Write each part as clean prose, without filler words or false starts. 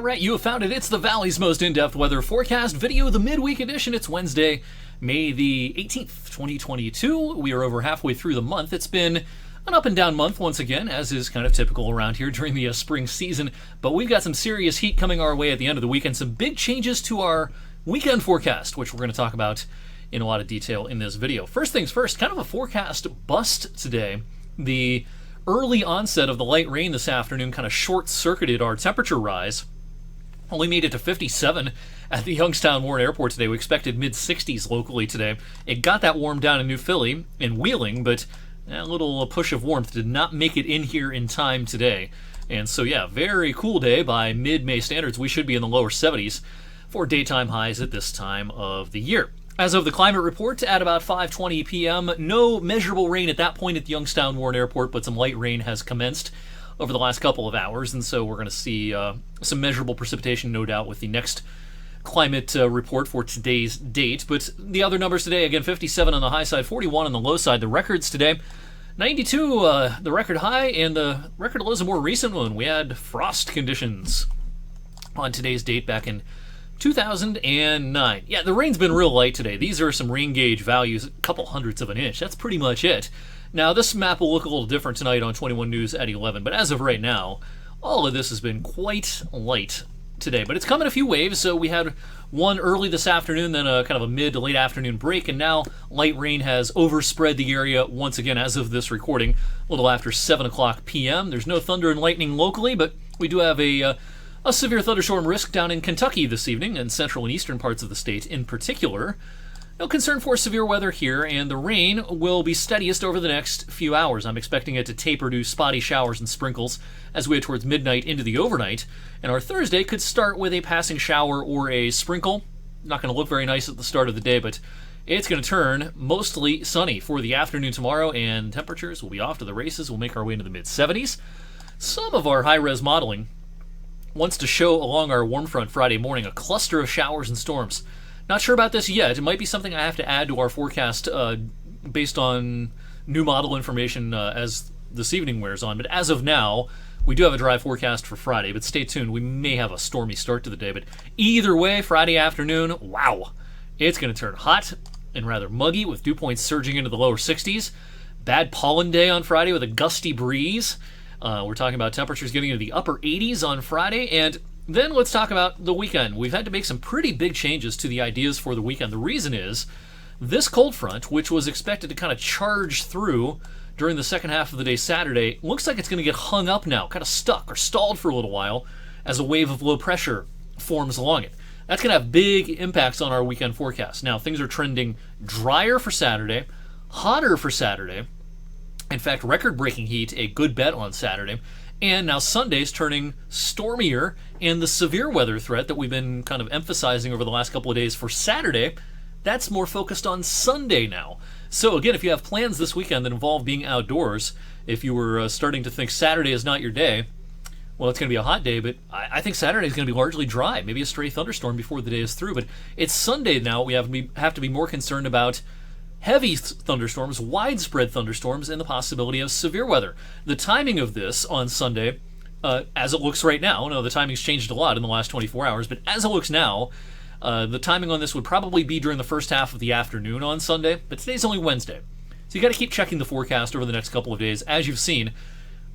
right, you have found it. It's the Valley's most in-depth weather forecast video, the midweek edition. It's Wednesday, May the 18th, 2022. We are over halfway through the month. It's been an up and down month once again, as is kind of typical around here during the spring season. But we've got some serious heat coming our way at the end of the week and some big changes to our weekend forecast, which we're going to talk about in a lot of detail in this video. First things first, kind of a forecast bust today. The early onset of the light rain this afternoon kind of short-circuited our temperature rise. Only made it to 57 at the Youngstown Warren Airport today. We expected mid-60s locally today. It got that warm down in New Philly in Wheeling, but a little push of warmth did not make it in here in time today. And so, yeah, very cool day by mid-May standards. We should be in the lower 70s for daytime highs at this time of the year. As of the climate report at about 5:20 p.m., no measurable rain at that point at the Youngstown Warren Airport, but some light rain has commenced over the last couple of hours, and so we're going to see some measurable precipitation, no doubt, with the next climate report for today's date. But the other numbers today, again, 57 on the high side, 41 on the low side. The records today, 92 the record high, and the record low is a more recent one. We had frost conditions on today's date back in 2009. Yeah, the rain's been real light today. These are some rain gauge values, a couple hundredths of an inch. That's pretty much it. Now, this map will look a little different tonight on 21 News at 11, but as of right now, all of this has been quite light today. But it's come in a few waves, so we had one early this afternoon, then a kind of a mid to late afternoon break, and now light rain has overspread the area once again as of this recording, a little after 7 o'clock p.m. There's no thunder and lightning locally, but we do have a severe thunderstorm risk down in Kentucky this evening, and central and eastern parts of the state in particular. No concern for severe weather here, and the rain will be steadiest over the next few hours. I'm expecting it to taper to spotty showers and sprinkles as we head towards midnight into the overnight, and our Thursday could start with a passing shower or a sprinkle. Not going to look very nice at the start of the day, but it's going to turn mostly sunny for the afternoon tomorrow, and temperatures will be off to the races. We'll make our way into the mid-70s. Some of our high-res modeling wants to show along our warm front Friday morning a cluster of showers and storms. Not sure about this yet. It might be something I have to add to our forecast based on new model information as this evening wears on. But as of now, we do have a dry forecast for Friday, but stay tuned. We may have a stormy start to the day. But either way, Friday afternoon, wow, it's going to turn hot and rather muggy with dew points surging into the lower 60s. Bad pollen day on Friday with a gusty breeze. We're talking about temperatures getting into the upper 80s on Friday, and then let's talk about the weekend. We've had to make some pretty big changes to the ideas for the weekend. The reason is this cold front, which was expected to kind of charge through during the second half of the day Saturday, looks like it's going to get hung up now, kind of stuck or stalled for a little while as a wave of low pressure forms along it. That's going to have big impacts on our weekend forecast. Now, things are trending drier for Saturday, hotter for Saturday. In fact, record-breaking heat, a good bet on Saturday. And now Sunday's turning stormier, and the severe weather threat that we've been kind of emphasizing over the last couple of days for Saturday, that's more focused on Sunday now. So again, if you have plans this weekend that involve being outdoors, if you were starting to think Saturday is not your day, well, it's going to be a hot day, but I think Saturday is going to be largely dry, maybe a stray thunderstorm before the day is through. But it's Sunday now. We have to be more concerned about heavy thunderstorms, widespread thunderstorms, and the possibility of severe weather. The timing of this on Sunday, as it looks right now, the timing's changed a lot in the last 24 hours, but as it looks now, the timing on this would probably be during the first half of the afternoon on Sunday, but today's only Wednesday. So you got to keep checking the forecast over the next couple of days. As you've seen,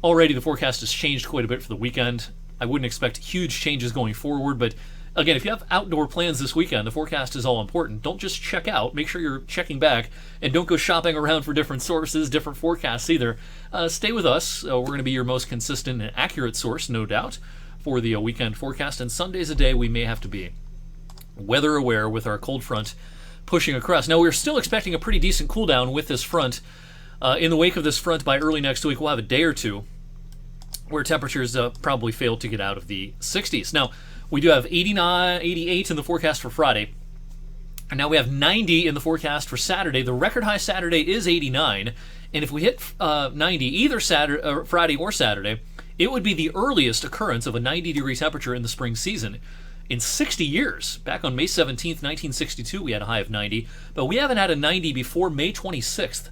already the forecast has changed quite a bit for the weekend. I wouldn't expect huge changes going forward, but again, if you have outdoor plans this weekend, the forecast is all important. Don't just check out. Make sure you're checking back, and don't go shopping around for different sources, different forecasts either. Stay with us. We're going to be your most consistent and accurate source, no doubt, for the weekend forecast. And Sunday's a day we may have to be weather aware with our cold front pushing across. Now, we're still expecting a pretty decent cool down with this front. In the wake of this front, by early next week, we'll have a day or two where temperatures probably fail to get out of the 60s. Now, we do have 89, 88 in the forecast for Friday. And now we have 90 in the forecast for Saturday. The record high Saturday is 89. And if we hit 90 either Friday or Saturday, it would be the earliest occurrence of a 90-degree temperature in the spring season in 60 years. Back on May 17th, 1962, we had a high of 90. But we haven't had a 90 before May 26th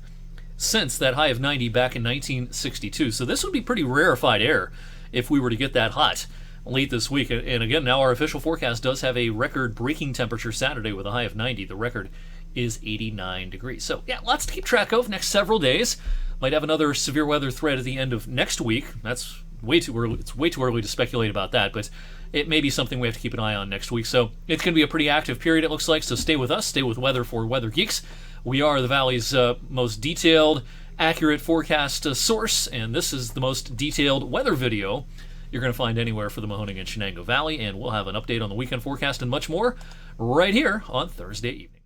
since that high of 90 back in 1962. So this would be pretty rarefied air if we were to get that hot. late this week. And again, now our official forecast does have a record-breaking temperature Saturday with a high of 90. The record is 89 degrees. So, yeah, lots to keep track of next several days. Might have another severe weather threat at the end of next week. That's way too early. It's way too early to speculate about that, but it may be something we have to keep an eye on next week. So it's going to be a pretty active period, it looks like. So stay with us. Stay with Weather for Weather Geeks. We are the Valley's most detailed, accurate forecast source, and this is the most detailed weather video you're going to find anywhere for the Mahoning and Shenango Valley. And we'll have an update on the weekend forecast and much more right here on Thursday evening.